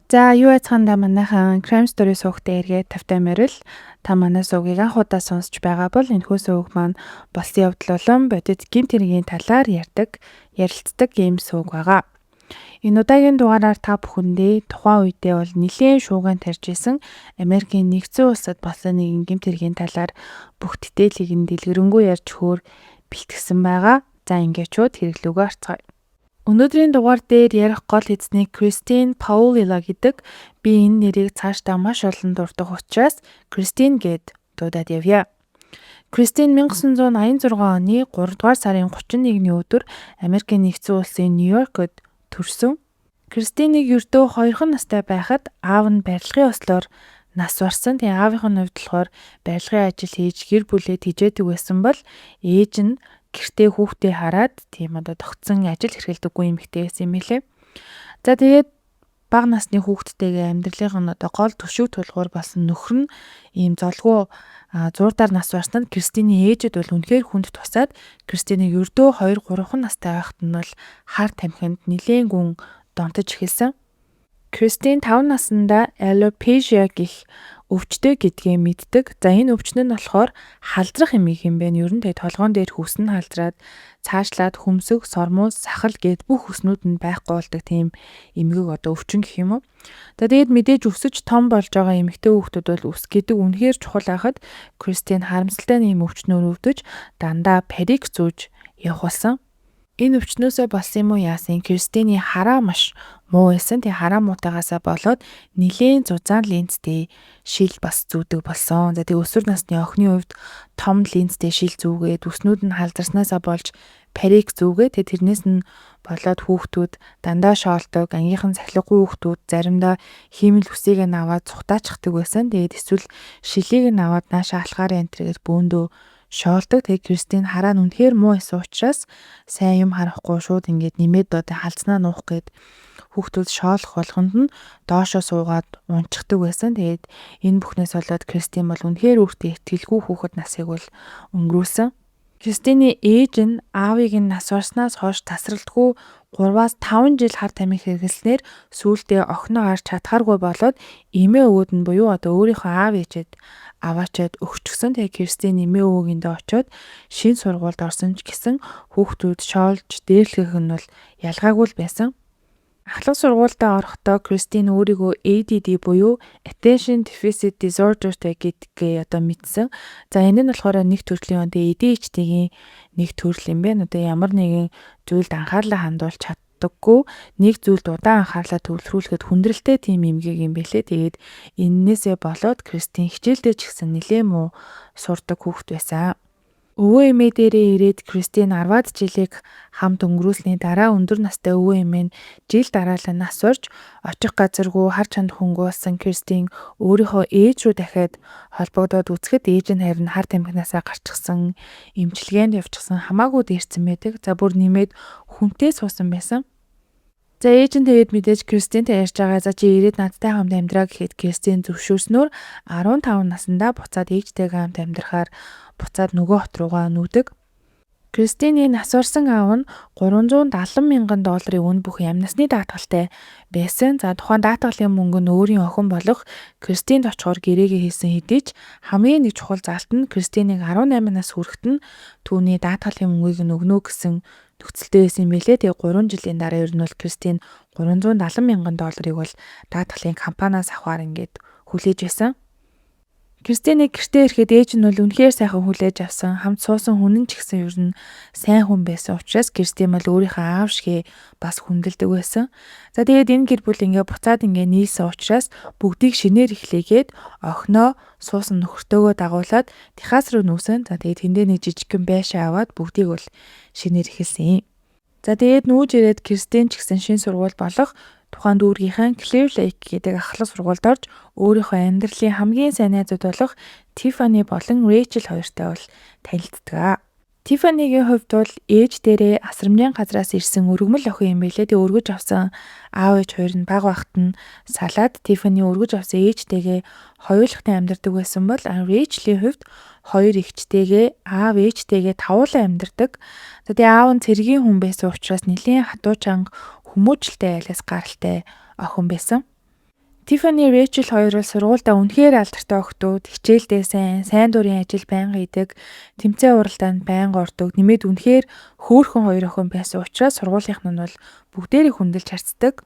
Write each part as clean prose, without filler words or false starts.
За юу яцгаанда манайхан Crime Story суугтаа эргээд тавтай морил та манай суугийг анх удаа сонсч байгаа бол энэхүү сууг маань болсон явдал болон бодит гэмт хэргийн талаар ярилцдаг ийм сууг байгаа. Энэ удаагийн дугаараар та бүхэндээ тухайн үедээ бол нэлээд шуугиан тарьж исэн Америкийн нэгдсэн улсад болсон нэгэн гэмт хэргийн талаар бүх дэтейлийг нь дэлгэрэнгүй ярьж хөөр бэлтгэсэн байгаа. За ингээчүүд хэрэглүүгөө харцгаая. Өнөөдрийн дугаар дээр ярих гол эзнийг Кристин Паулила гэдэг би энэ нэрийг цаашдаа маш олон дурдах учраас Кристин гэд дуудаад явъя. Кристин 1986 оны 3 дугаар сарын 31-ний өдөр Америкийн нэгдсэн улсын Нью-Йоркод төрсөн. Кристинийг ердөө 2 настай байхад аав нь барилгын ослоор нас барсан. Тэгээ аавынх нь хувьд болохоор барилгын ажил хийж гэр бүлээ тэжээдэг байсан бол ээж нь гэртээ хүүхдээ хараад тийм тогтсон ажил хэрхэлдэггүй эмэгтэй байсан юм билээ. За тэгээд бага насны хүүхдтэйгээ амьдралын гол төшөг тулгуур болсон нөхөр нь ийм золгүй зуурдаар нас барснад Кристиний ээжэд бол үнэхээр хүнд тусаад Кристинийг ердөө 2-3 настай байхад нь бол хар тамхинд нэлээд гүн донтож эхэлсэн. Кристин 5 наснда алопежиа гэх өвчтөй гэдгээ мэддэг. За энэ өвчин нь болохоор халдрах эмийг юм байна. Ер нь толгоон дээр хүс нь халдраад цаашлаад хөмсөг, сормоос, сахал гэд бүх хүснүүд нь байхгүй болдог тийм эмгэг өвчин гэх юм уу. За тэгээд мэдээж өсөж том болж байгаа эмэгтэй хүүхдүүд бол үс гэдэг үнэхээр чухал байхад Кристин харамсалтай нэм өвчнөөр өвдөж дандаа парик зүүж явах болсон. Энэ өвчнөөсөө болсон юм уу яасан? Кристиний хараа маш муу байсан. Тэгээ хараа муутайгаасаа болоод нилийн зузаан линзтэй шил бас зүүдэг болсон. За тэгээ өсвөр насны охины хувьд том линзтэй шил зүүгээд үснүүд нь халдарснаасаа болж парик зүүгээ. Тэгээ тэрнээс нь болоод хүүхдүүд дандаа шоолдог, ангийнхан сахилгагүй хүүхдүүд заримдаа хиймэл үсийг нь аваад цухтаачдаг байсан. Тэгээд эсвэл шилийг нь аваад наашаа алхаар энтергээд бөөндөө шоолдог. Тэгээ Кристин хараа нь үнэхээр муу байсан учраас сайн юм харахгүй шууд ингээд нэмээд халзнаа нуух гээд хүүхдүүд шоолох болгонд нь доошоо суугаад унчихдаг байсан. Тэгээд энэ бүхнээс болоод Кристин бол үнэхээр өөртөө итгэлгүй хүүхэд насыг бол өнгөрүүлсэн. Кристиний ээж нь аавыг нь нас барснаас хойш тасралтгүй 3-5 жил хар тамхи хэрэглэснээр сүүлдээ охиноо харж чадхааргүй болоод эмээ өвөд нь буюу өөрийнхөө аав ээжэд аваачаад өгчихсөн. Тэгээ Кристин эмээ өвгөндөө очиод шин сургуульд орсон ч гэсэн хүүхдүүд шоолж дээрлэх нь бол ялгаагүй л байсан. Ахлах сургуультай орохдоо Кристин өөрийгөө ADD буюу Attention Deficit Disorderтэй гэдгээ мэдсэн. За энэ нь болохоор нэг төрлийн ADHD-ийн нэг төрөл юм байна. Ямар нэгэн зүйлд анхаарлаа хандуулж чаддаггүй, нэг зүйлд удаан анхаарлаа төвлөрүүлэхэд хүндрэлтэй тийм эмгэг юм бэлээ. Тэгээд эннээсээ болоод Кристин хичээлдээ ч гэсэн нэлээд муу сурдаг хүүхэд байсан. Өвөө эмээ дээрээ ирээд Кристин 10-аад жилийг хамт өнгөрүүлсний дараа өндөр настай өвөө эмээ нь жил дараалан нас орж очих газаргүй хар чанд хөнгөө болсон Кристин өөрийнхөө ээж рүү дахиад холбогдоод үзэхэд ээж нь харин хар тамхинасаа гарчихсан, эмчилгээнд явчихсан, хамаагүй дээрсэн байдаг. За бүр нэмээд хүнтэй суусан байсан. За ээж нь тэгээд мэдээж Кристинтэй ярьж байгаа. За чи ирээд надтай хамт амьдраа гэхэд Кристин зөвшөөрснөөр 15 наснда буцаад ээжтэйгээ хамт амьдрахаар буцаад нөгөө хот руугаа нүүдэг. Кристиний нас барсан аав нь $370,000 үн бүх амнасны даатгалтай байсан. За тухайн даатгалын мөнгө нь өөрийн охин болох Кристинд очихоор гэрээгээ хийсэн хэдий ч хамгийн нэг чухал залт нь Кристинийг 18 нас хүрэхэд нь түүний даатгалын мөнгийг нь өгнө гэсэн нөхцөлтэй байсан юм билээ. Тэгээ 3 жилийн дараа ер нь бол Кристин $370,000 бол даатгалын компаниас авахар ингээд хүлээж байсан. Кристинийг гэртээ ирэхэд ээж нь бол үнэхээр сайхан хүлээж авсан. Хамт суусан хүн нь ч гэсэн ер нь сайн хүн байсан учраас Кристин бол өөрийнхөө аав шигээ бас хүндэлдэг байсан. За тэгээд энэ гэр бүл ингээ буцаад ингээ нийлсэн учраас бүгдийг шинээр эхлэгээд охиноо суусан нөхөртөөгөө дагуулад Техас руу нүүсэн. За тэгээд тэндээ нэг жижигхэн байшаа аваад бүгдийг бол шинээр эхэлсэн юм. За тэгээд нүүж ирээд Кристин ч гэсэн шин сургууль болох тухайн дүүргийнхэн Clear Lake гэдэг ахлах сургуульд орж өөрийнхөө амьдралын хамгийн сайн найзууд болох Tiffany болон Rachel хоёртой бол танилцдаг. Tiffany-гийн хувьд бол ээж дээрээ асрамжийн газраас ирсэн өргөмөл охин юм билээ. Тэг өргөж авсан аав ээж хоёр нь баг багт нь салаад Tiffany өргөж авсан ээжтэйгээ хоёулахтай амьдардаг байсан бол Rachel-ийн хувьд хоёр эгчтэйгээ аав ээжтэйгээ тавуулан амьдардаг. Тэгээ аав нь цэргийн хүн байсан учраас нэлийн хатуу чанга хүмүүжлтэй айлаас гаралтай охин байсан. Tiffany, Rachel хоёр бол сургуультай үнэхээр алдартай охтууд, хичээлдээ сайн дурын ажил байнга хийдэг, тэмцээн уралдаанд байнга ордог, нэмээд үнэхээр хөөрхөн хоёр охин байсан учраас сургуулийнх нь бол бүгдээрээ хүндэлж харцдаг.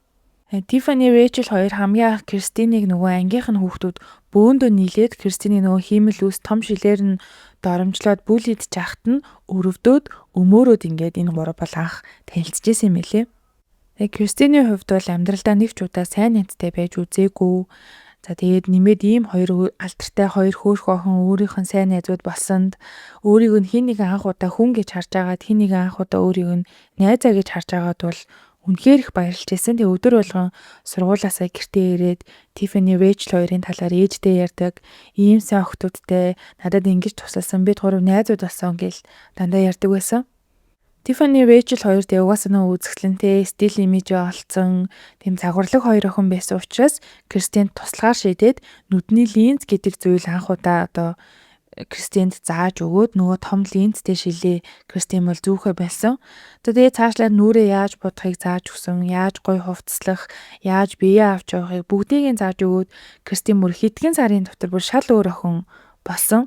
Tiffany, Rachel хоёр хамгийн анх Кристиныг нөгөө ангийнх нь хүүхдүүд бөөндөө нийлээд Кристиний нөгөө хиймэл үс том шилээр нь доромжлоод бүлийдж яхад нь өрөвдөөд өмөөрөөд ингээд энэ гурав бол анх танилцчихсэн юм элэ. Кристиний хувьд бол амьдралдаа нэг ч удаа сайн найзтай байж үзээгүй. За тэгээд нэмээд ийм хоёр алдартай хоёр хөөрхөн охин өөрийнх нь сайн найзууд болсонд өөрийг нь хин нэг анх удаа хүн гэж харж агаад хин нэг анх удаа өөрийг нь найзаа гэж харж агаад бол үнэхээр их баярлж байсан. Тэгээ өдөр болгон сургуулаасаа гэртээ ирээд Tiffany, Rachel хоёрын талаар ээжтэй ярьдаг. Ийм сайн охтуудтай надад ингэж тусалсан, бид гурав найзууд болсон гэж дандаа ярьдаг байсан. Tiffany, Rachel хоёр тэгээ угаасаа нөө үзэсгэлэнтэй стил имижээ олцсон тийм загварлаг хоёр охин байсан учраас Кристинд туслахаар шийдээд нүдний линз гэдэг зүйл анх удаа одоо Кристинд зааж өгөөд нөгөө том линзтэй шилээ Кристин бол зүүхэ байсан. Тэгээ цаашлаад нүрээ яаж бодохыг зааж өгсөн, яаж гоё хувцаслах, яаж биеэ авч явахыг бүгдийг нь зааж өгөөд Кристин бүр хэдхэн сарын дотор бүр шал өөр охин болсон.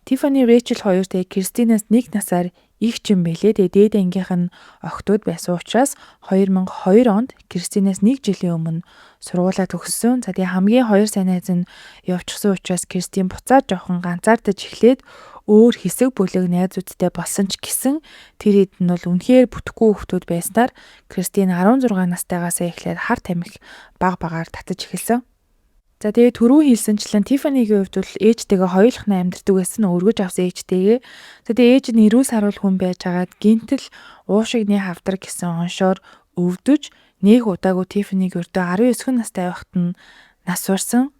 Tiffany, Rachel хоёр тэгээ Кристинаас 1 насаар их ч юм бэлээ. Тэгээ дээд ангийнх нь охтууд байсан учраас 2002 онд Кристинаас 1 жилийн өмнө сургуулаа төгссөн. За тэгээ хамгийн хоёр сайн найз нь явчихсан учраас Кристин буцаад жоохон ганцаардаж эхлээд өөр хэсэг бүлэг найзуудтай болсон ч гэсэн тэр хэд нь бол үнэхээр бүтэхгүй хүүхдүүд байснаар Кристин 16 настайгаас эхлээд хар тамхи баг багаар татаж эхэлсэн. За тэгээ түрүү хэлсэнчлэн Tiffany-гийн хувьд бол ээжтэйгээ хоёулах нь амьдардаг байсан өргөж авсан ээжтэйгээ. Тэгээ ээж нь эрүүл саруул хүн байжгаад гинтэл уушигны хавдар гэсэн оншоор өвдөж нэг удаагүй Tiffany-г өртөө 19 настай байхад нь нас урсан.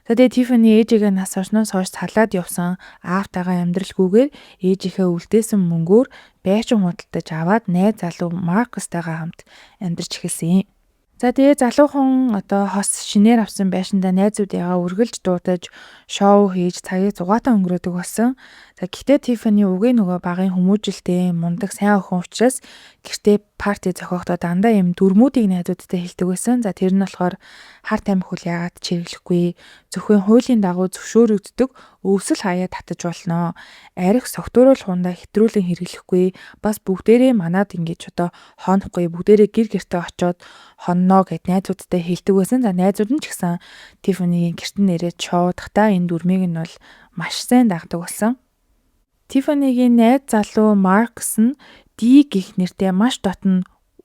Тэгээ Tiffany ээжигээ нас орсноос хойш салаад явсан аавтайгаа амьдралгүйгээр ээжийнхээ үлдээсэн мөнгөөр байшин худалдаж аваад найз залуу Маркустайгаа хамт амьдарч эхэлсэн юм. За тэгээ залуухан одоо хос шинээр авсан байшиндаа найзуудыгаа үргэлж дуудаж шоу хийж цагийг зугаатаа өнгөрөөдөг болсон. За гэхдээ Tiffany үгүй нөгөө багын хүмүүжлтэй мундаг сайн охин учраас гэртээ парти зохиохдоо дандаа юм дүрмүүдийг найзуудтай хэлдэг байсан. За тэр нь болохоор хар тамхи хүл яагаад чиглэхгүй, зөвхөн хуулийн дагуу зөвшөөрөгддөг өвсөл хаяа татаж болно. Арх согтууруул хундаа хэтрүүлэн хэрэглэхгүй, бас бүгдээрээ манад ингэж одоо хоонохгүй, бүгдээрээ гэр гертэ очоод хонноо гэд найзуудтай хэлдэг байсан. За найзууд нь ч гэсэн Tiffany-гийн гэртэн нэрээд шоудахдаа энэ дүрмийг нь бол маш сайн дагдаг болсон. Tiffany-гийн найз залуу Marcus нь D гэх нэртэй маш дотн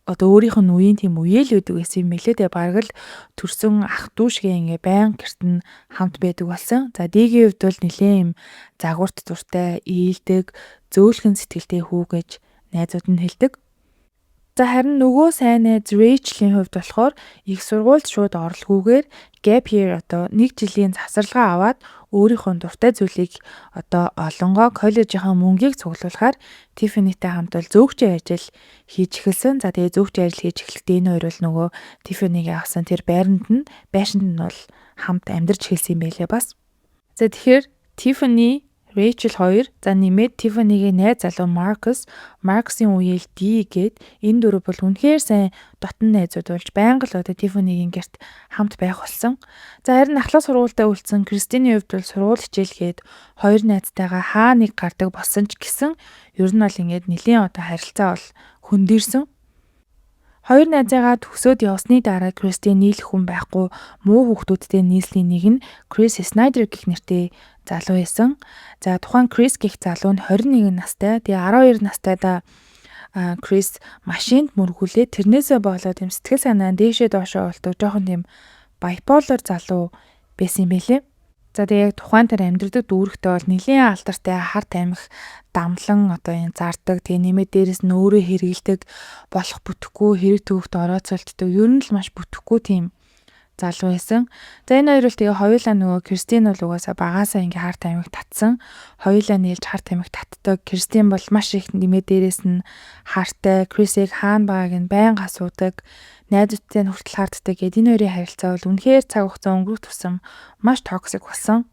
одоо өөрийнх нь үеийн тийм үеэл үүдэг байсан юм билээ. Тэгээ бараг л төрсөн ах дүү шиг ингээ баян гэрт нь хамт байдаг болсон. За D-гийн хувьд бол нэлээд юм загварт зуртай, ийдэг, зөөлхөн сэтгэлтэй хүү гэж найзууд нь хэлдэг. За харин нөгөө сайн найз Rachel-ийн хувьд болохоор их сургуульд шууд орлоггүйгээр gap year одоо 1 жилийн завсарлагаа аваад өөрийнхөө дуртай зүйлийг одоо олонгоо коллежийнхаа мөнгийг цуглуулахаар Tiffany-тэй хамт бол зөөгчийн ажил хийж эхэлсэн. За тэгээ зөөгчийн ажил хийж эхлэхдээ энэ хоёр бол нөгөө Tiffany-гийн авсан тэр байшинд нь бол хамт амьдарч эхэлсэн юм байлээ бас. За тэгэхээр Tiffany, Rachel хоёр за нэмээд Tiffany-гийн найз залуу Marcus-ийн үеэл D гээд энэ дөрөв бол үнэхээр сайн дотн найзууд болж байнга л одоо Tiffany-гийн гэрт хамт байх болсон. За харин ахлах сургуультай үлдсэн Кристиний хувьд бол сургууль хичээлгээд хоёр найзтайгаа хаа нэг гардаг болсон ч гэсэн ер нь бол ингээд нэлийн одоо харилцаа бол хөндөрсөн. Хоёр найзаагаа төгсөөд явсны дараа Кристин нийлэх хүн байхгүй муу хүүхдүүдтэй нийслэлийн нэг нь Chris Snyder гэх нэртэй залуу байсан. За тухайн Chris гэх залуу нь 21 настай. Тэгээ 12 настайдаа Chris машинд мөргүүлээд тэрнээсээ болоод юм сэтгэл санаа дээшээ доошоо болдог жоохон тийм bipolar залуу байсан юм байлээ. За тэгээ тухайн тэр амьдрдаг дүүрэгтэй бол нэлийн алдартай хар тамхи дамлан одоо энэ зардаг. Тэгээ нэмээд дээрэс нь өөрөө хэрэгэлдэг болох бүтэхгүй хэрэг төвөгт орооцолтдог. Ер нь л маш бүтэхгүй тийм залуу байсан. За энэ хоёр бол тэгээ хоёулаа нөгөө Кристин бол угаасаа багаасаа ингээ хар тамхи татсан. Хоёулаа нийлж хар тамхи татдаг. Кристин бол маш их нэмээд дээрэс нь хартай. Крисийг хаана байгааг нь байнга асуудаг. Найзуудтай нь хүртэл харддаг гэд энэ хоёрын харилцаа бол үнэхээр цаг хугацаа өнгөрөх тусам маш токсик болсон.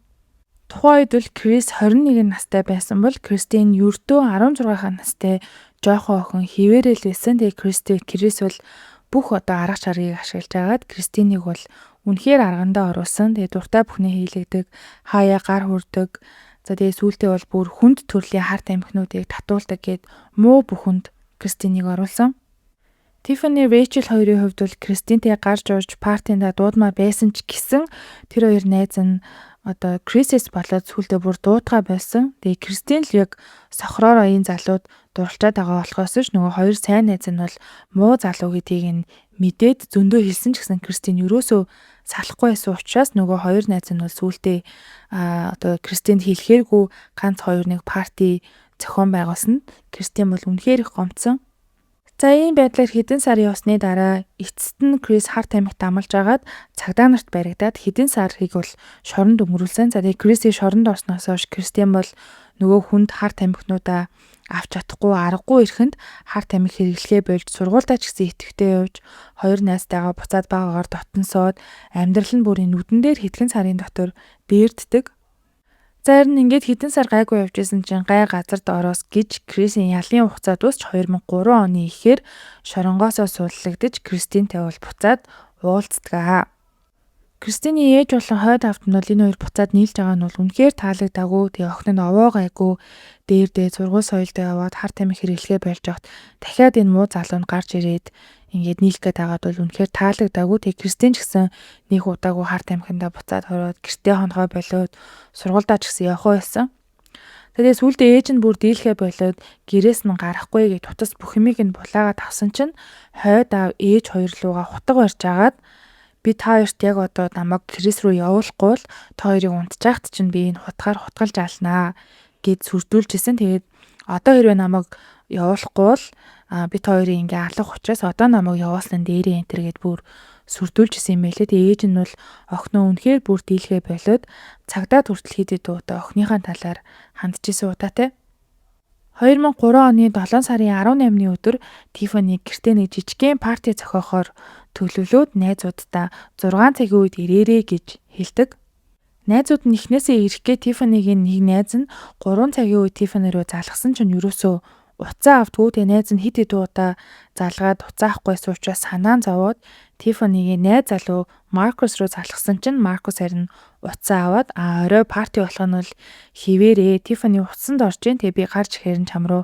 Тухайн үед бол Крис 21 настай байсан бол Кристин ердөө 16 настай жоохон охин хിവэрэл байсан. Тэгээ Крис бол бүх одоо арга чаргыг ашиглаж агаад Кристинийг бол үнэхээр аргандаа оруулсан. Тэгээ дуртай бүхнээ хийлэгдэг, хаяа гар хүрдэг. За тэгээ сүүлдээ бол бүр хүнд төрлийн харт амхнуудыг татуулдаг гэд муу бүхэнд Кристиныг оруулсан. Tiffany Rachel хоёрын хувьд бол Кристинтэй гарч орж партинд дуудмаар байсан ч гэсэн тэр хоёр найз нь Крисэс болоод сүүлдээ бүр дуудгаа байсан. Тэгээ Кристин л яг сохроор оюун залууд дурлцаад байгаа болохоос ч нөгөө хоёр сайн найз нь бол муу залуу гэдгийг нь мэдээд зөндөө хэлсэн ч гэсэн Кристин юусоо салахгүй байсан учраас нөгөө хоёр найз нь бол сүүлдээ Кристинд хэлэхээргүй ганц хоёр нэг парти зохион байгуулсан. Кристин бол үнэхээр их гомдсон. За ийм байдлаар хэдэн сар явсны дараа эцэст нь Крис харт амигт амлаж агаад цагдаа нарт баригдаад хэдэн сарыг бол шоронд өнгөрүүлсэн. За тэгээ Крисийн шоронд орсноос хойш Кристиан бол нөгөө хүнд харт амигнуудаа авч чадахгүй аргагүй ирэхэнд харт амиг хэрэглэхээ болж сургуультаа ч гэсэн итэвхтэй явж хоёр найзтайгаа буцаад байгаагаар дотносоод амьдрал нь бүрийн нүдэн дээр хэдхэн сарын дотор бэрддэг. За харин ингээд хэдэн сар гайгүй явж исэн чинь гай газарт ороос гэж Крисийн ялын хугацаа дуусч 2003 оны ихээр шоронгоосоо сууллагдаж Кристинтэй бол буцаад уулздаг. Кристиний ээж болон хойд авт нь бол энэ хоёр буцаад нийлж байгаа нь бол үнэхээр таалагдаагүй. Тэгээ охин нь овоо гайгүй дээрдээ сургууль соёлдоо яваад харт амиг хэрэглэхээ болж явахт дахиад энэ муу залуу нь гарч ирээд ингээд нийлэх гээд байгаад бол үнэхээр таалагдаагүй. Тэгээ Кристин ч гэсэн нэг удаагүй харт амхиндаа буцаад хороод гэртээ хонхоо болоод сургуульдаа ч гэсэн явах байсан. Тэгээ сүүлдээ ээж нь бүр дийлхэ болоод гэрээс нь гарахгүй гэж тутас бүх юмыг нь булаагаад авсан чинь хойд аав ээж хоёр лугаа хутга барьж агаад би та хоёрт яг одоо намайг Крис рүү явуулахгүй л та хоёрыг унтчихт чинь би энэ хутгаар хутгалж алнаа гэд сүрдүүлжсэн. Тэгээд одоо хэрвээ намайг явуулахгүй л би та хоёрыг ингээ алах учраас одоо намайг явуулсан дээрээ энтер гэд бүр сүрдүүлжсэн юм байлээ. Тэгээ ээж нь бол охиноо үнэхээр бүр дийлхэ болоод цагдаа хүртэл хийдэд удаа охиныхаа талаар хандчихсан удаатай. 2003 оны 7 сарын 18-ны өдөр Tiffany гэртээ нэг жижигхэн парти зохиохоор төлөвлөөд найзуудтай 6 цагийн үед ирээрэй гэж хэлдэг. Найзууд нь эхнээсээ ирэх гээ Tiffany-гийн нэг найз нь 3 цагийн үед Tiffany руу залгасан чинь юусоо уцаа автгүй. Тэгээ найз нь хит хит удаа залгаад уцаа авахгүйсэн учраас санаан зовоод Tiffany-гийн найз залуу Маркус руу залгасан чинь Маркус харин уцаа аваад орой парти болох нь бол хിവэрээ Tiffany уцсанд орж ийн. Тэгээ би гарч ирэхээр чам руу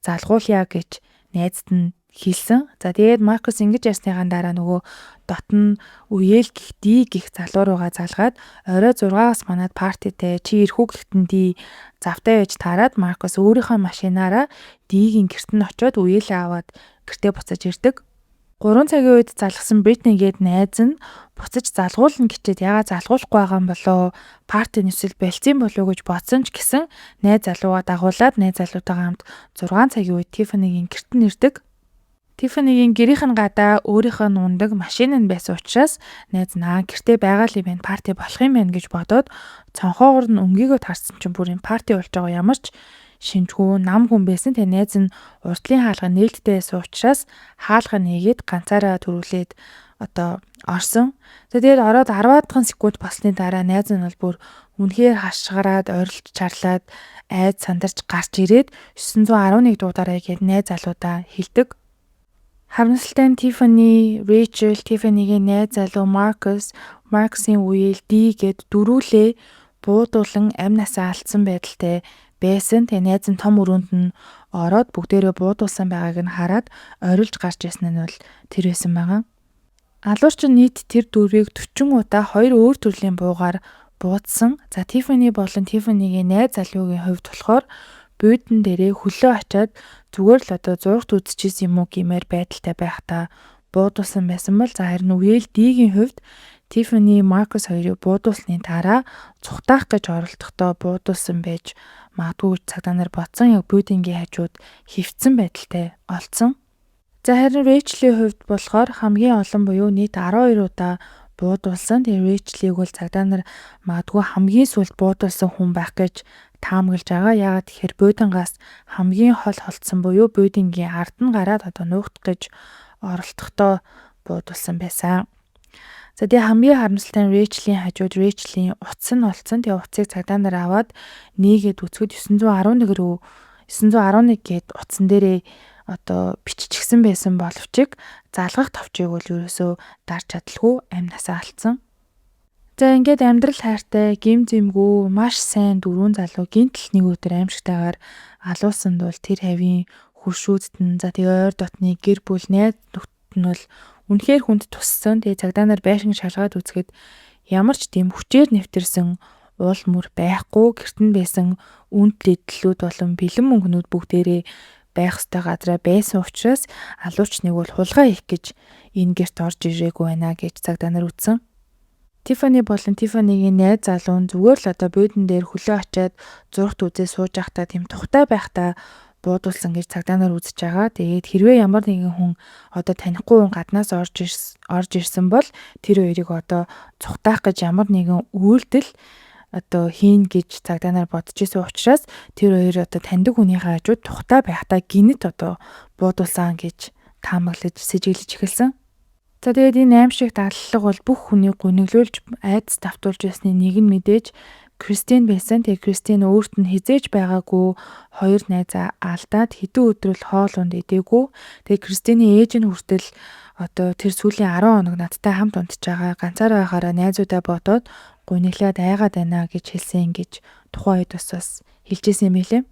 залгуулъя гэж найзд нь хэлсэн. За тэгээд Маркус ингэж ясныхаа дараа нөгөө дотн үеэл гих ди гих залуу руугаа залгаад орой 6-аас манад партитэй чи ирэх үү гэхтэн ди завтай байж таарад Маркус өөрийнхөө машинаараа дигийн гэрт нь очиод үеэлээ аваад гэртээ буцаж ирдэг. 3 цагийн үед залгсан Бритни гээд найз нь буцаж залгуулна гэчихэд ягаад залгуулахгүй байгаа юм болоо парти нэсэл бэлцэн болов уу гэж бодсон ч гэсэн найз залууга дагуулад найз залуутайгаа хамт 6 цагийн үед Tiffany-гийн гэрт нь ирдэг. Tiffany-гийн гэрийнх нь гадаа өөрийнх нь ундаг машин нь байсан учраас найз нь гэртээ байгаа л юм парти болох юм байна гэж бодоод цонхоогоор нь өнгийгөө тарсан чинь бүр юм парти болж байгаа ямар ч шинжгүй нам хүн байсан. Тэгээ найз нь уртлын хаалга нээлттэй байсан учраас хаалга нээгээд ганцаараа төрүүлээд орсон. Тэгээд ороод 10-аад секунд болсны дараа найз нь бол бүр үнэхээр хашгираад ойрлж чарлаад айд сандарч гарч ирээд 911 дуудаарай гэд найз залуудаа хэлдэг. Харамсалтай нь Tiffany, Rachel, Tiffany-гийн найз залуу Marcus-ийн үеэл Ди гэд дөрүүлээ буудуулан амь насаа алдсан байдалтай байсан. Тэгээ найз нь том өрөөнд нь ороод бүгдээрээ буудуулсан байгааг нь хараад орилж гарч ирсэн нь бол тэр байсан байгаа. Алуурч нийт тэр дөрвийг 40 удаа хоёр өөр төрлийн буугаар буудсан. За Tiffany болон Tiffany-гийн найз залуугийн хувьд болохоор буудан дээрээ хөлөө ачаад зүгээр л зурагт үзчихсэн юм уу гэмээр байдалтай байхдаа буудуулсан байсан бол за харин үеэл Дигийн хувьд Tiffany Marcus хоёрыг буудуулсны дараа цухтаах гэж оролдохдоо буудуулсан байж магадгүй цагдаа нар бодсон яг буудангийн хажууд хөвцсөн байдалтай олцсон. За харин Rachel-ийн хувьд болохоор хамгийн олон буюу нийт 12 удаа буудуулсан. Тэгээ Rachel-ийг бол цагдаа нар магадгүй хамгийн сүүлд буудуулсан хүн байх гэж таамаглаж байгаа. Яагаад тэгэхээр буудангаас хамгийн хол холдсон буюу буудангийн ард нь гараад нуугдах гэж оролдохдоо буудуулсан байсан. За тэгээ хамгийн харамсалтай нь Rachel-ийн хажууд Rachel-ийн утас нь олцсон. Тэгээ утсыг цагдаа нар аваад нээгээд үзэхэд 911 гээд утсан дээрээ биччихсэн байсан боловч залгах товчийг бол ерөөсөө дарж чадалгүй амь насаа алдсан. За ингээд амьдрал хайртай, гим зэмгүй, маш сайн дөрвөн залуу гинтл нэг өдөр аимшигтайгаар алуусанд бол тэр хавийн хуршүүдтэн за тэгээ ойр дотны гэр бүл найз нөхдөд нь бол үнэхээр хүнд туссан. Тэгээ цагдаа нар байшин шалгаад үзэхэд ямар ч тийм хүчээр нэвтэрсэн уул мөр байхгүй, гэрт нь байсан үнэт эдлүүд болон бэлэн мөнгнүүд бүгдээрээ байх ёстой газараа байсан учраас алуучныг бол хулгай хийх гэж энэ гэрт орж ирээгүй байна гэж цагдаа нар үтсэн. Тиффани болон Тиффанигийн найз залуу нь зүгээр л одоо буудан дээр хөлөө очиад зурагт үзээ сууж байхдаа тийм тухтай байхдаа буудуулсан гэж цагдаа нар үзэж байгаа. Тэгээд хэрвээ ямар нэгэн хүн одоо танихгүй хүн гаднаас орж ирсэн бол тэр хоёрыг одоо цухтаах гэж ямар нэгэн үйлдэл одоо хийн гэж цагдаа нар бодож исэн учраас тэр хоёр одоо таньдаг хүнийхээ хажууд тухтай байхдаа гинэт одоо буудуулсан гэж таамаглаж сэжиглэж эхэлсэн. За тэгээд энэ аимшигт аллах бол бүх хүнийг гуниглуулж айдас давтуулж байсны нэг нь мэдээж Кристин байсан. Тэгээд Кристин өөрт нь хизээж байгаагүй хоёр найзаа алдаад хэдэн өдрөл хоолунд идээгүй. Тэгээд Кристиний ээж нь хүртэл одоо тэр сүүлийн 10 хоног надтай хамт унтж байгаа ганцаараа байхаараа найзуудаа бодоод гуниглаад айгаад байна гэж хэлсэн гэж тухайн үед бас хэлжсэн юм билээ.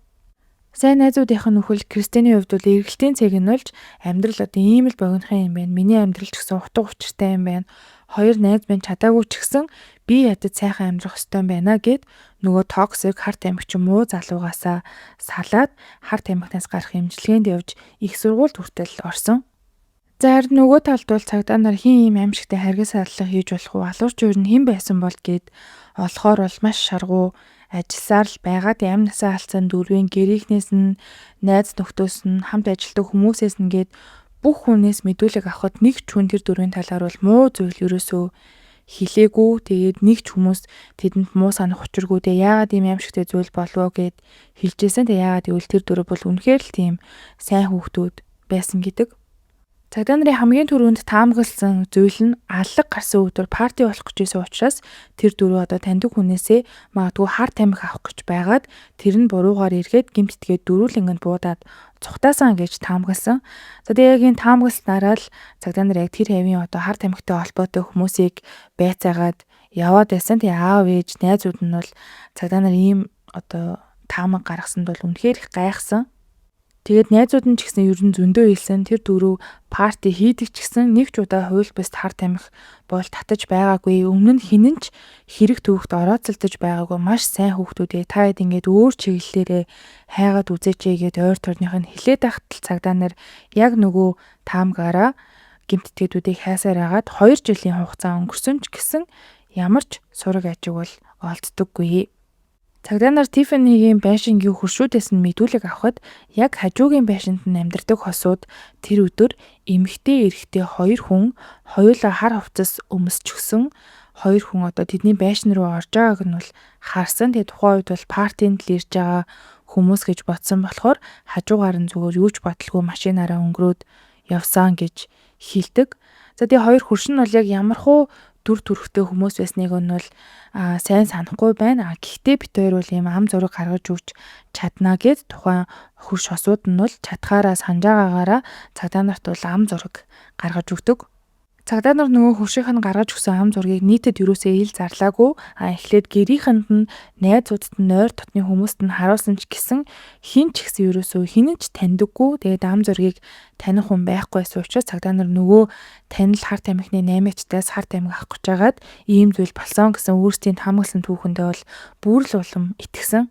Сайн найзуудынх нь нөхөл Кристиний хувьд бол эргэлтийн цэг нь болж амьдрал одоо ийм л богинохан юм байна. Миний амьдрал ч гэсэн утга учиртай юм байна. Хоёр найз минь чадаагүй ч гэсэн би ядад сайхан амьдрах ёстой юм байна гэд нөгөө токсик харт амигч муу залуугаасаа салаад харт амигнаас гарах эмчилгээнд явж их сургуульд хүртэл орсон. За харин нөгөө талд бол цагдаа нар хин ийм аимшигтай харгас аллах хийж болох уу? Алуурч өөр нь хэн байсан бол гэд олохоор бол маш шаргуу ажилласаар л байгаад амнасаа алдсан дөрвийн гэрийнхнээс нь найз нөхдөөс нь хамт ажилладаг хүмүүсээс нь гээд бүх хүнээс мэдүүлэг авахд нэг ч хүн тэр дөрвийн талаар бол муу зүйл ерөөсөө хэлээгүй. Тэгээд нэг ч хүмүүс тэдэнд муу санах учиргүй. Тэгээ яагаад ийм аимшигтай зүйл болов гэд хэлжсэн. Тэгээ яагаад гэвэл тэр дөрөв бол үнэхээр л тийм сайн хүүхдүүд байсан гэдэг. Цагдаа нарын хамгийн түрүүнд таамагласан зүйл нь аллаг гарсан өдөр парти болох гэж байсан учраас тэр дөрөв одоо таньдаг хүнээсээ магадгүй харт амиг авах гэж байгаад тэр нь буруугаар эргээд гимтэтгээд дөрүүлэнгэнд буудаад цухтаасан гэж таамагласан. За тэгээ яг энэ таамагласнараа л цагдаа нар яг тэр хавийн одоо харт амигтай холбоотой хүмүүсийг байцаагаад яваад байсан. Тэгээ аав ээж найзууд нь бол цагдаа нар ийм одоо таамаг гаргасанд бол үнэхээр их гайхсан. Тэгээд найзууд нь ч гэсэн ер нь зөндөө хэлсэн тэр дөрөв парти хийдэг ч гэсэн нэг ч удаа хууль бус харт амих бол татаж байгаагүй. Өмнө нь хинэн ч хэрэг төвөгт орооцолдож байгаагүй маш сайн хүүхдүүдээ та хэд ингээд өөр чиглэлээрээ хайгаад үзээчээ гэд ойр төрных нь хилээд ахтал цагдаа нар яг нөгөө таамгаараа гимтэтгэлүүдийг хайсаар агаад 2 жилийн хугацаа өнгөрсөн ч гэсэн ямар ч сураг ажиг бол олддоггүй. Цагдаа нар Тиффанигийн байшингийн хуршүүдээс нь мэдүүлэг авахд яг хажуугийн байшинд нь амьдардаг хосууд тэр өдөр эмэгтэй эрэгтэй хоёр хүн хоёулаа хар хувцас өмсчихсөн. Хоёр хүн одоо тэдний байшин руу орж байгааг нь бол харсан. Тэгээ тухайн үед бол партинд л ирж байгаа хүмүүс гэж бодсон болохоор хажуугаар нь зүгээр юу ч бодлого машинаараа өнгөрөөд явсан гэж хэлдэг. За тэгээ хоёр хөршин нь бол яг ямархуу дүр төрхтэй хүмүүс байсныг нь бол сайн санахгүй байна. Гэхдээ бит хоёр бол ийм ам зураг гаргаж өгч чадна гэд тухайн хөрш хосууд нь бол чадхаараа санаж байгаагаараа цагдаа нарт бол ам зураг гаргаж өгдөг. Цагдаа нар нөгөө хөршийнх нь гаргаж өгсөн ам зургийг нийтэд юусээ ил зарлаагүй. Эхлээд гэрийнхэнд нь найзуудад нь ойр дотны хүмүүст нь харуулсан ч гэсэн хин ч гэсэн юусөө хинэн ч таньдаггүй. Тэгээд ам зургийг таних хүн байхгүй байсан учраас цагдаа нар нөгөө танил харт амихны 8-ачтаас харт амиг авах гэж байгаад ийм зүйл болсон гэсэн өөрсдийн таамагласан түүхэндээ бол бүр л улам итгэсэн.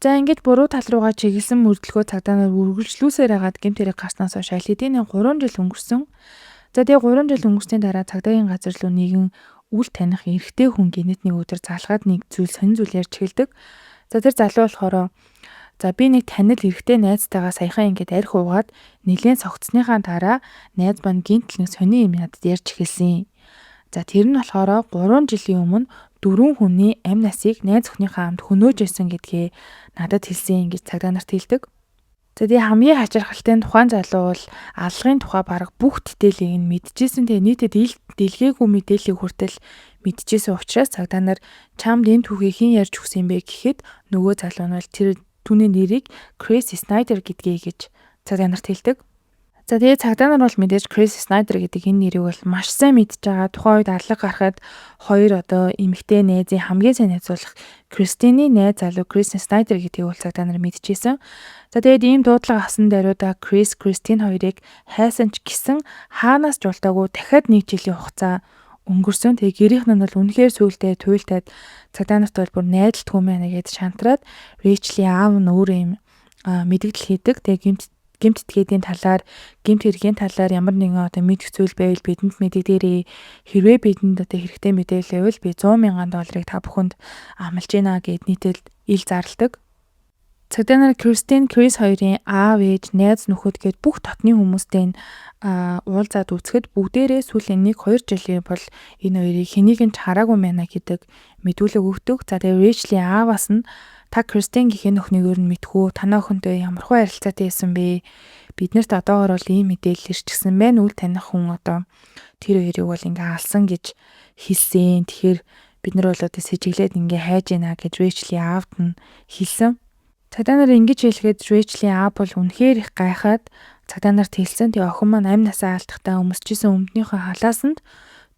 За ингэж буруу тал руугаа чиглэсэн мөрдлөгөө цагдаа нар үргэлжлүүлсээр хагаад гэмт хэрэг гарснаас хойш аль хэдийн 3 жил өнгөрсөн. За тэгээ 3 жил өнгөрсний дараа цагдаагийн газар руу нэгэн үл таних эрэгтэй хүн гинэт нэг өдөр залгаад нэг зүйл сонир зүйл ярьж эхэлдэг. За тэр залуу болохоор за би нэг танил эрэгтэй найзтайгаа саяхан ингэж арх уугаад нэлээд согтсныхаа дараа найз маань гинт нэг сони юм надад ярьж эхэлсэн. За тэр нь болохоор 3 жилийн өмнө 4 хүний амь насыг найз өхнийхээ хамт хөнөөж байсан гэдгээ надад хэлсэн гэж цагдаа нарт хэлдэг. За тэгээ хамгийн хачирхалтай тухайн залуу бол аллагын тухай бараг бүх дэтейлийг нь мэдчихсэн. Тэгээ нийтэд дэлгээгүй мэдээллийг хүртэл мэдчихсэн учраас цагдаа нар чамд энэ түүхийг хэн ярьж өгсөн бэ гэхэд нөгөө залуу нь бол тэр түүний нэрийг Крис Снайдер гэдгийг гэж цагдаа нарт хэлдэг. За тэгээд цагдаа нар бол мэдээж Крис Снайдер гэдэг энэ нэрийг бол маш сайн мэдж байгаа. Тухайн үед алга гарахад хоёр эмэгтэй найзын хамгийн сайн найз болох Кристины найз залуу Крис Снайдер гэдгийг бол цагдаа нар мэдчихсэн. За тэгээд ийм дуудлага авсан даруйда Кристин хоёрыг хайсан ч гэсэн хаанаас ч ултаагүй дахиад 1 жилийн хугацаа өнгөрсөн. Тэгээ гэрийнх нь бол үнэхээр сүултээ туйлтаад цагдаа нарт бол бүр найдалтгүй мэнэ гэж шантраад Рэйчлийн аав нь өөрөө юм мэдгдэл хийдэг. Тэгээ гэмт итгэдийн талаар, гэмт хэргийн талаар ямар нэгэн мэдэх зүйл байвал бидэнд мэдэгдээрэй. Хэрвээ бидэнд хэрэгтэй мэдээлэл байвал би 100 мянган долларыг та бүхэнд амлаж гинэ гэд нийтэл ил зарладаг. Цагдаа нар Крис хоёрын аав, ээж, найз нөхөд гээд бүх дотны хүмүүстэй уулзаад үзэхэд бүгдээрээ сүүлийн 1-2 жилийн бол энэ хоёрыг хэнийг нь хараагүй мэнэ гэдэг мэдүүлэг өгдөг. За тэгээ Рэйчлийн ааваас нь та Кристин гэхээ нөхнийгөө нь мэдхүү, танаа охинтой ямархуу харилцаатай байсан бэ? Биднэрт одоогоор бол ийм мэдээлэл ирчихсэн байна. Үл таних хүн тэр хоёрыг бол ингээ алсан гэж хэлсэн. Тэгэхээр бид нар бол сэжиглээд ингээ хайж гинэ гэж Рэйчлийн аавд нь хэлсэн. Цагдаа нар ингэж хэлэхэд Рэйчлийн аав бол үнэхээр их гайхаад цагдаа нарт хэлсэн. Тэгээ охин маань амь насаа алдахтаа өмсчихсэн өмднийхөө халаасанд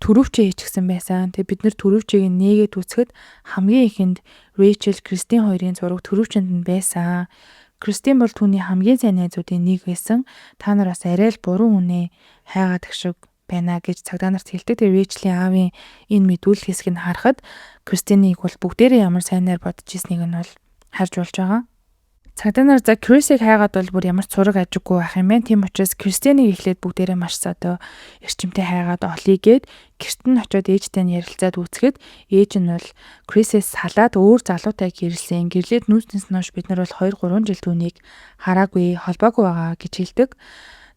төрөвчөө хийчихсэн байсан. Тэгээ бид нар төрөвчийг нээгээд үцхэд хамгийн ихэнд Рэйчел, Кристин хоёрын зураг төрөвчөнд нь байсан. Кристин бол түүний хамгийн сайн найзуудын нэг байсан. Та нар бас арай л буруу үнэ хайгаад гшиг байна гэж цагдаа нарт хэлдэг. Тэгээ Рэйчлийн аавын энэ мэдүүлэл хэсэг нь харахад Кристиныг бол бүгдээрээ ямар сайнаар бодож ирснийг нь бол харж болж байгаа. Цагдаа нар за Крисийг хайгаад бол бүр ямар ч сураг ажиггүй байх юм байна. Тийм учраас Кристиныг эхлээд бүгдээрээ маш эрчимтэй хайгаад олъё гэд гэрт нь очиод ээжтэй нь ярилцаад үзэхэд ээж нь бол Крисээс салаад өөр залуутай гэрэлсэн. Гэрлээд нүүснээс нь хойш бид нар бол 2-3 жил түүнийг хараагүй, холбоогүй байгаа гэж хэлдэг.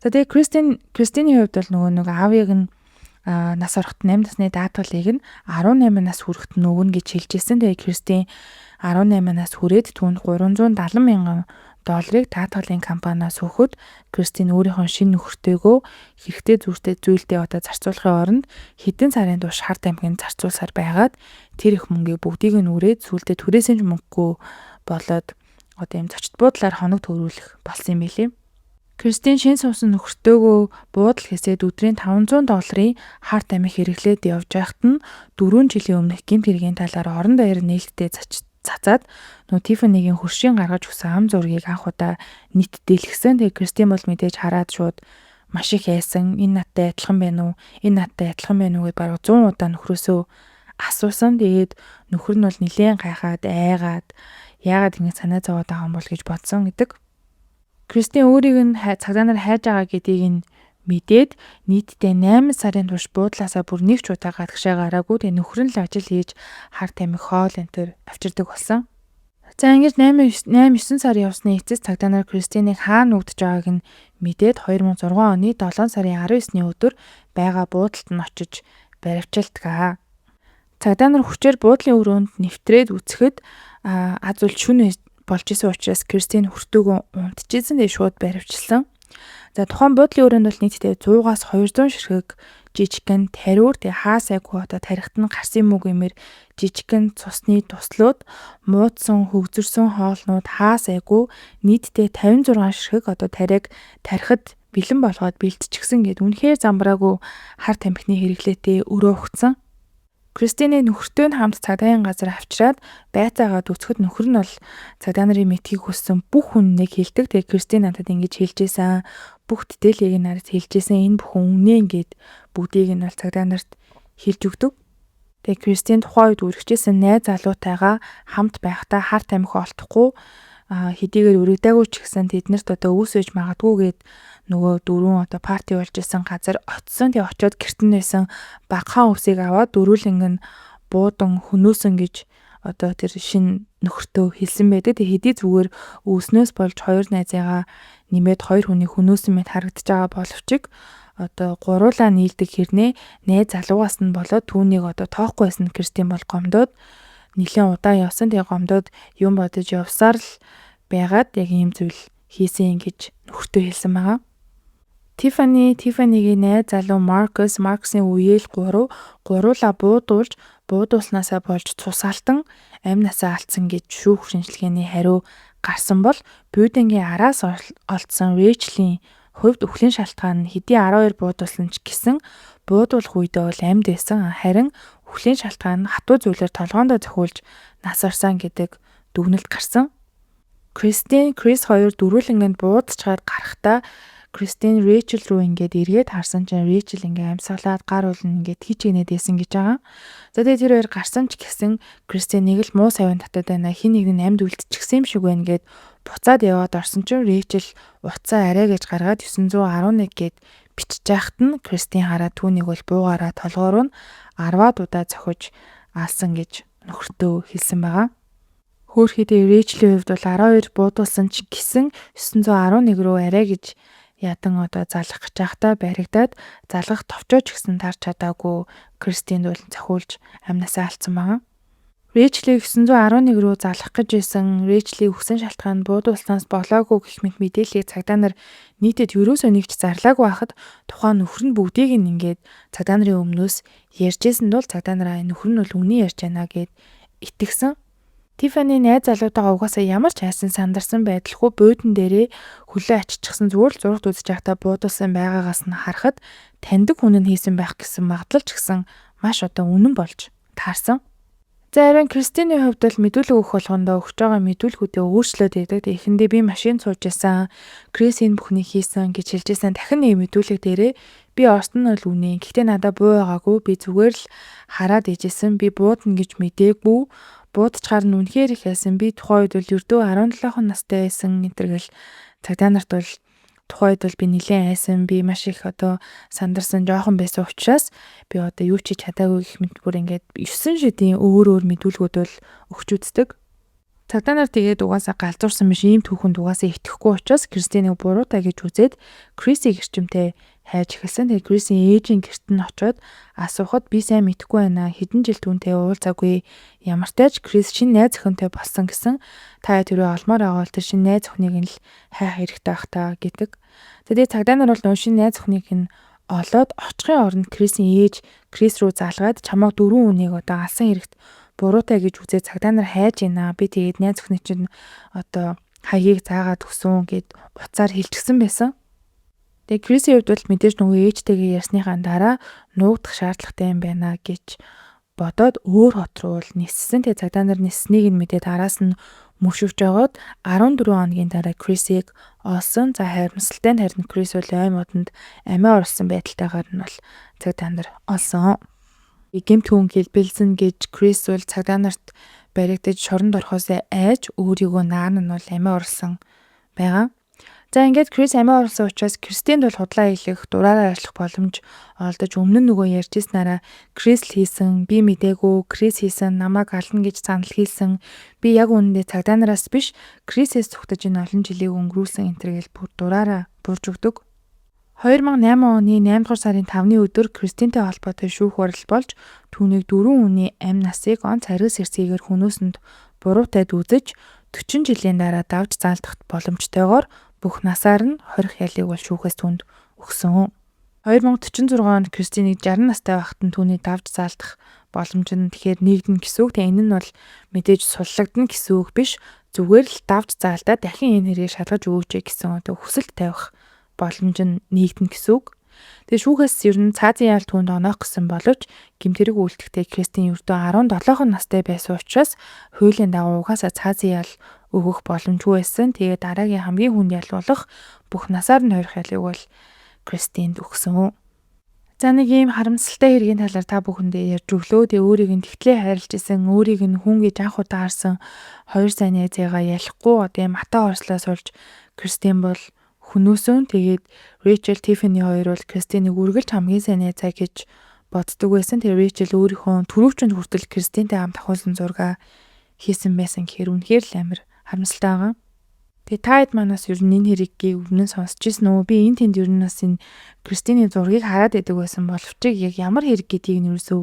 За тэгээ Кристины хувьд бол нөгөө аавыг нь нас орохт 8 насны даатгалыг нь 18 нас хүрэхэд нөгөн гэж хэлжсэн. Тэгээ Кристин 18 нас хүрээд түүнд 370 мянган долларыг даатгалын компаниас өгөхөд Кристин өөрийнхөө шинэ нөхөртэйгөө хэрэгтэй зүйлдээ зарцуулахын оронд хэдэн сарын турш Харт аймгийн зарцуулсаар байгаад тэр их мөнгийг бүгдийг нь үрээд сүултээ түрээсийн мөнгөгүй болоод ийм зочд буудлаар хоног төрүүлэх болсон юм билий. Кристин шин суусан нөхөртөөгөө буудал хэсээд өдрийн $500 Харт аймаг хэрэглээд явж байхад нь 4 жилийн өмнөх гэмт хэргийн талаар орон даяар нээлттэй цацаад Тиффанигийн хөршийн гаргаж өгсөн ам зургийг анх удаа нийт дэлгэсэн. Тэгээ Кристин бол мэдээж хараад шууд маш их яйсан. Энэ надтай адилхан байна уу? Энэ надтай адилхан байна уу гэд баруун 100 удаа нөхрөөсөө асуусан. Тэгээд нөхөр нь бол нилээн гайхаад айгаад яагаад ингэ санаа зовоод байгаа юм бол гэж бодсон гэдэг. Кристин өөрийг нь цагдаа нар хайж байгаа гэдгийг нь мэдээд нийтдээ 8 сарын турш буудлаасаа бүр нэг ч удаа гадагшаа гараагүй. Тэгээ нөхөр нь л ажил хийж Харт аймаг хоол энтер авчирдаг болсон. За ингэж 8-9 сарын явсны эцэс цагдаа нар Кристиныг хаана нүгдэж байгааг нь мэдээд 2006 оны 7 сарын 19-ний өдөр байгаа буудалд нь очиж баривчилдаг. Цагдаа нар хүчээр буудлын өрөөнд нэвтрээд үцхэд аз үл шүн болж исэн учраас Кристин хүртөөгөө унтчихсэн. Тэгээ шууд баривчилсан. За тухайн буудлын өрөөнд бол нийтдээ 100-аас 200 ширхэг жижигхэн тариур хаасайгүй тарихт нь гарсан мөг юмэр жижигхэн цусны туслууд муудсан хөгзөрсөн хоолнууд хаасайгүй нийтдээ 56 ширхэг тариаг тарихад бэлэн болгоод бэлтчихсэн гэд үнэхээр замбраагүй Харт амхны хэрэглээтэй өрөө өгцөн. Кристины нөхөртэй нь хамт цагдаагийн газар авчираад байцаагаад үцхэд нөхөр нь бол цагдаа нарын мэдхийг хүссэн бүх үннийг хэлдэг. Тэгээ Кристин надад ингэж хэлжсэн. Бүх деталийг надад хэлжсэн. Энэ бүхэн үнэ ингээд бүгдийг нь бол цагдаа нарт хэлж өгдөг. Тэгээ Кристин тухайн үед үргэжсэн найз залуутайгаа хамт байхдаа Харт амхи олдохгүй хэдийгээр өргөдөөгүй ч гэсэн тэднэрт өвөсөж магадгүйгээд нөгөө дөрвөн парти болж исэн газар очисон. Тэгээ очиод гэрт нь байсан багахан өвсийг аваад дөрүүлэнг нь буудан хөнөөсөн гэж тэр шин нөхөртөө хэлсэн байдаг. Тэгээ хэдий зүгээр өвснөөс болж хоёр найзаагаа нэмээд хоёр хүний хөнөөсөн мэт харагдаж байгаа боловч гуруулаа нийлдэг хэрнээ найз залуугаас нь болоод түүнийг тоохгүй байсан Кристин бол гомдоод нэлээд удаа явсан. Тэгээ гомдоод юм бодож явсаар л байгаад яг ийм зүйл хийсэн гэж нөхөртөө хэлсэн байгаа. Тиффанигийн найз залуу Марксын үеэл гуруула буудуулснаасаа болж цусаалтан амь насаа алдсан гэж шүүх шинжилгээний хариу гарсан бол Будингийн араас олдсон Рэйчлийн хувьд өхлийн шалтгаан нь хэдий 12 буудуулсан ч гэсэн буудуулах үедээ бол амьд байсан. Харин өхлийн шалтгаан нь хатуу зүйлээр толгоондоо зохиулж нас орсон гэдэг дүгнэлт гарсан. Кристин, Крис хоёр дөрвөлнгэнд буудчихаар гарахдаа Кристин Рэйчел рүү ингээд эргээд харсан чинь Рэйчел ингээд амьсгалаад гар уулн ингээд хичгэнээд байсан гэж байгаа. За тэгээд тэр хоёр гарсан ч гэсэн Кристин нэг л муу савин татаад байна. Хин нэг нь амьд үлдчихсэн юм шиг байна гэд буцаад яваад орсон чинь Рэйчел утсаа арай гэж гаргаад 911 гэд бичиж яхад нь Кристин хараад түүнийг бол буугаараа толгоор нь 10-аад удаа зохиж аалсан гэж нөхөртөө хэлсэн байгаа. Хөөхөдөө Рэйчлийн хувьд бол 12 буудуулсан ч гэсэн 911 рүү арай гэж ядан залгах гэж байхдаа баригдаад залгах товчооч гэсэн тарч чадаагүй Кристинд бол захиулж амнасаа алдсан байгаа. Рэйчлийг 911 рүү залгах гэж исэн Рэйчлийн өгсөн шалтгаан буудуулснаас болоогүй гэх мэт мэдээллийг цагдаа нар нийтэд ерөөсөө нэгч зарлаагүй байхад тухайн нөхөр нь бүгдийг нь ингээд цагдаа нарын өмнөөс ярьжсэн бол цагдаа нараа нөхөр нь бол үнийг ярьж байна гэд итгэсэн. Тиффани найз залуутайгаа угаасаа ямар ч хайсан сандарсан байдалгүй буудан дээрээ хөлөө аччихсан зүгээр л зурагт үзэж байхдаа буудуулсан байгаагаас нь харахад таньдаг хүн нь хийсэн байх гэсэн магадлал ч гэсэн маш үнэн болж таарсан. За харин Кристины хувьд бол мэдүүлэг өгөх болгондоо өгч байгаа мэдүүлгүүдээ өөрчлөөд байдаг. Эхэндээ би машин сууж байсан, Крис энэ бүхнийг хийсэн гэж хэлжсэн. Дахин нэг мэдүүлэг дээрээ би орсон нь бол үнэ. Гэхдээ надад буу байгаагүй. Би зүгээр л хараад ижсэн. Би буудна гэж мэдээгүй. Буудчаар нь үнэхээр их байсан. Би тухайн үед бол ердөө 17 настай байсан гэнтэргэл цагдаа нарт бол тухайн үед бол би нэлээд айсан. Би маш их сандарсан жоохон байсан учраас би юу ч чадаагүй гэх мэт бүр ингээд 9 шидийн өөр мэдүүлгүүд бол өгч үздэг. Цагдаа нар тэгээд угаасаа галзуурсан биш ийм түүхэнд угаасаа итгэхгүй учраас Кристиныг буруутай гэж үзээд Крисийг эрчимтэй хайж эхэлсэн. Тэгээд Крисийн ээжийн гэрт нь очиод асуухад би сайн мэдэхгүй байна. Хэдэн жил түүнтэй уулзаагүй. Ямартай ч Крис шинэ найз охинтой болсон гэсэн. Та тэрөө олмоор байгаа бол тэр шинэ найз охиныг нь л хайх хэрэгтэй байх та гэдэг. Тэгээд цагдаа нар бол шинэ найз охиныг нь олоод очихын оронд Крисийн ээж Крис рүү залгаад чамайг 4 үнийг алсан хэрэгт буруутай гэж үзээ цагдаа нар хайж байна. Би тэгээд найз охины чинь хаягийг заагаад өгсөн гэд уцаар хэлчихсэн байсан. Тэгээд Крисийн хувьд бол мэдээж нөгөө ээжтэйгээ ярьсныхаа дараа нуугдах шаардлагатай юм байна гэж бодоод өөр хот руу ниссэн. Тэгээд цагдаа нар нисснийг нь мэдээд араас нь мөшөвж байгаад 14 хоногийн дараа Крисийг олсон. За харамсалтай нь харин Крис бол ой модонд амиа орсон байдалтайгаар нь бол цагдаа нар олсон. Гэмт хүн гэлбэлсэн гэж Крис бол цагдаа нарт баригдаж шоронд орохоос айж өөрийгөө наан нь бол амиа орлсон байгаа. За ингээд Крис амиа орлсон учраас Кристинд бол худлаа хийх, дураараа ажиллах боломж олдож өмнө нь нөгөө ярьжсэнараа Крис хийсэн, би мдээгүй, Крис хийсэн, намайг ална гэж санал хийсэн. Би яг үнэндээ цагдаа нараас биш Крисээс зүгтэж энэ олон жилийг өнгөрүүлсэн энтергээл бүр дураараа бурж өгдөг. 2008 оны 8 дугаар сарын 5-ны өдөр Кристинтэй холбоотой шүүх хурал болж түүнийг 4 хүний амь насыг он царис хэрцгийгээр хүмүүстэнд буруутайд үзэж 40 жилийн дараа давж заалдах боломжтойгоор бүх насаар нь хорих ялыг бол шүүхээс түнд өгсөн. 2046 онд Кристинийг 60 настай байхад нь түүний давж заалдах боломж нь тэгэхээр нэгдэн гэсэн үг. Тэгээ энэ нь бол мэдээж суллагдана гэсэн үг биш. Зүгээр л давж заалдаа дахин энэ хэргийг шалгаж өгөөч гэсэн хүсэлт тавих боломж нь нэгдэн гэсэн үг. Тэгээ шүүхээс ер нь цаазын ял түүнд оноох гэсэн боловч гэмтэрэг үйлдэхтэй Кристин ердөө 17 настай байсан учраас хуулийн дагуу угаасаа цаазын ял өгөх боломжгүй байсан. Тэгээ дараагийн хамгийн хүнд ял болох бүх насаар нь хорих ялыг бол Кристинд өгсөн. За нэг ийм харамсалтай хэргийн талаар та бүхэндээ ярьж өглөө. Тэгээ өөрийг нь тэгтлээ хайрлаж исэн, өөрийг нь хүн гэж анх удаа харсан 2 сая найзыгаа ялахгүй одоо мата орслоо суулж Кристин бол хүнөөсөн. Тэгээд Рэйчел, Тиффани хоёр бол Кристиныг үргэлж хамгийн сайн найзаа гэж боддог байсан. Тэгээд Рэйчел өөрийнхөө түрүүчөнд хүртэл Кристинтэй хамт ахуулсан зураг хийсэн байсан гэхээр үнэхээр л амар харамсалтай байгаа. Тэгээд та хэд манаас ер нь энэ хэргийг өмнө нь сонсч ирсэн үү? Би энэ тэнд ер нь бас энэ Кристины зургийг хараад байдаг байсан боловч яг ямар хэрэг гэдгийг нь ерөөсөө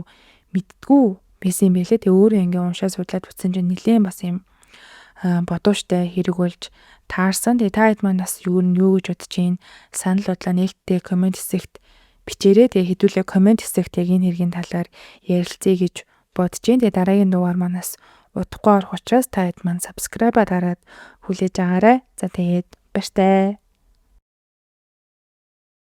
мэддэггүй байсан юм байлээ. Тэгээд өөрөө ингээ уншаа судлаад утсан чинь нэлээд бас юм бодууштай хэрэг болж таарсан. Тэгээ та хэд манаас юу гэж бодож чинь санал бодлоо нээлттэй комент хэсэгт бичээрэй. Тэгээ хэдүүлээ комент хэсэгт яг энэ хэргийн талаар ярилцъя гэж бодож чинь. Тэгээ дараагийн дугаар манаас удахгүй орох учраас та хэд маань subscribe дараад хүлээж агаарай. За тэгээд баяртай.